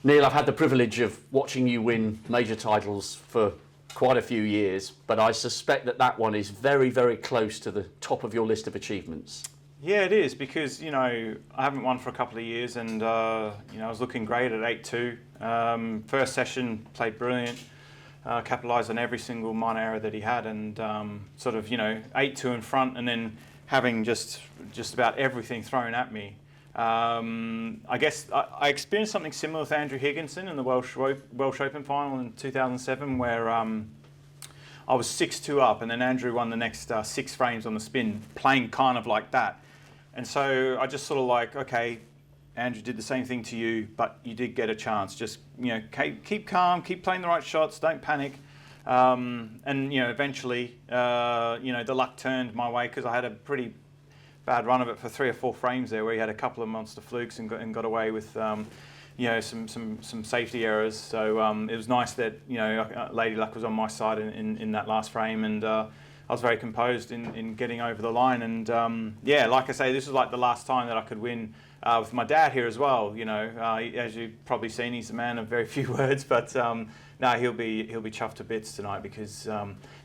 Neil, I've had the privilege of watching you win major titles for quite a few years, but I suspect that one is very, very close to the top of your list of achievements. Yeah, it is, because, I haven't won for a couple of years, and, I was looking great at 8-2. First session, played brilliant, capitalised on every single minor error that he had, and 8-2 in front, and then having just about everything thrown at me. I guess I experienced something similar with Andrew Higginson in the Welsh Open final in 2007, where I was 6-2 up, and then Andrew won the next 6 frames on the spin, playing kind of like that. And so I just sort of like, okay, Andrew did the same thing to you, but you did get a chance. Just, keep calm, keep playing the right shots, don't panic. And, eventually, the luck turned my way, because I had a pretty bad run of it for 3 or 4 frames there, where he had a couple of monster flukes and got away with, some safety errors. So it was nice that, Lady Luck was on my side in that last frame, and I was very composed in getting over the line. And like I say, this was like the last time that I could win with my dad here as well. As you've probably seen, he's a man of very few words, but no, he'll be chuffed to bits tonight, because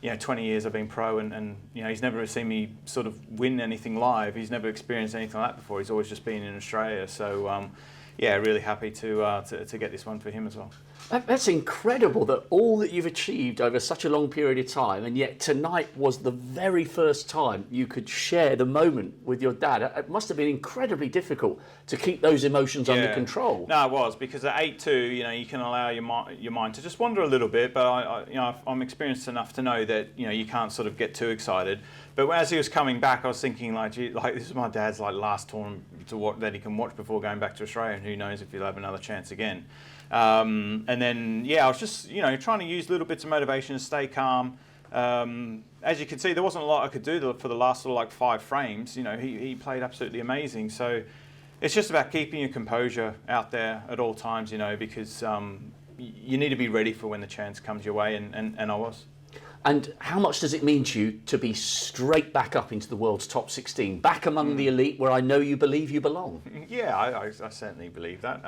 20 years I've been pro, and he's never seen me sort of win anything live. He's never experienced anything like that before. He's always just been in Australia. So really happy to get this one for him as well. That's incredible, that all that you've achieved over such a long period of time, and yet tonight was the very first time you could share the moment with your dad. It must have been incredibly difficult to keep those emotions under control. No, it was, because at 8-2, you can allow your mind to just wander a little bit, but I'm experienced enough to know that you can't sort of get too excited. But as he was coming back, I was thinking, this is my dad's last tournament that he can watch before going back to Australia, and who knows if he'll have another chance again. And then, I was just, trying to use little bits of motivation to stay calm. As you can see, there wasn't a lot I could do for the last sort of 5 frames. He played absolutely amazing. So it's just about keeping your composure out there at all times, because you need to be ready for when the chance comes your way, and I was. And how much does it mean to you to be straight back up into the world's top 16, back among the elite, where I know you believe you belong? Yeah, I certainly believe that.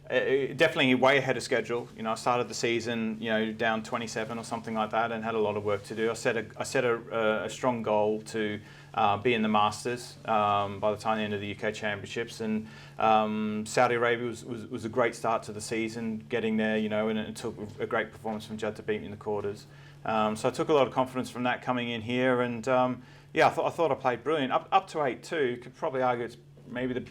Definitely way ahead of schedule. I started the season, down 27 or something like that, and had a lot of work to do. I set a strong goal to be in the Masters by the time the end of the UK Championships, and Saudi Arabia was a great start to the season, getting there, and it took a great performance from Judd to beat me in the quarters. So I took a lot of confidence from that coming in here, and I thought I played brilliant. Up to 8-2, could probably argue it's maybe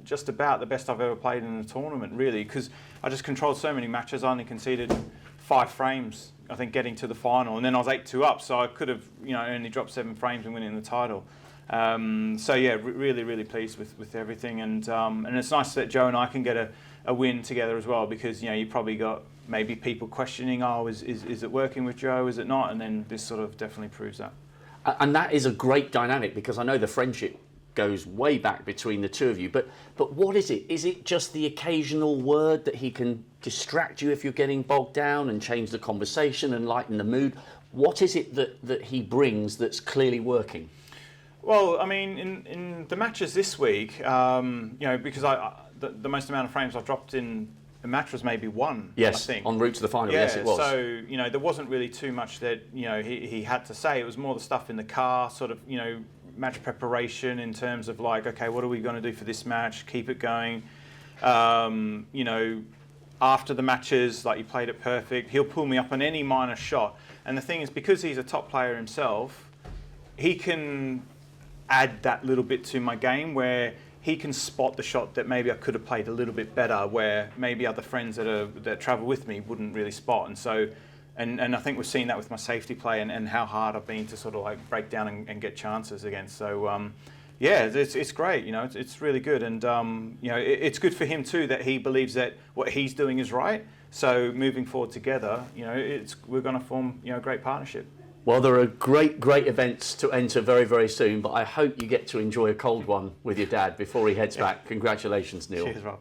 just about the best I've ever played in a tournament, really, because I just controlled so many matches. I only conceded 5 frames, I think, getting to the final, and then I was 8-2 up, so I could have only dropped 7 frames and winning the title. Really, really pleased with everything, and it's nice that Joe and I can get a win together as well, because you probably got maybe people questioning, is it working with Joe, is it not? And then this sort of definitely proves that. And that is a great dynamic, because I know the friendship goes way back between the two of you, but what is it? Is it just the occasional word that he can distract you if you're getting bogged down and change the conversation and lighten the mood? What is it that he brings that's clearly working? Well, I mean, in the matches this week, because the most amount of frames I've dropped in a match was maybe 1. Yes, I think. En route to the final. Yeah, yes, it was. So there wasn't really too much that he had to say. It was more the stuff in the car, sort of match preparation, in terms of okay, what are we going to do for this match? Keep it going. After the matches, you played it perfect. He'll pull me up on any minor shot. And the thing is, because he's a top player himself, he can add that little bit to my game, where he can spot the shot that maybe I could have played a little bit better, where maybe other friends that travel with me wouldn't really spot. And so, and I think we've seen that with my safety play, and how hard I've been to sort of break down and get chances against. So it's great. It's really good, and it's good for him too, that he believes that what he's doing is right. So moving forward together, we're going to form a great partnership. Well, there are great events to enter very, very soon, but I hope you get to enjoy a cold one with your dad before he heads back. Congratulations, Neil. Cheers, Rob.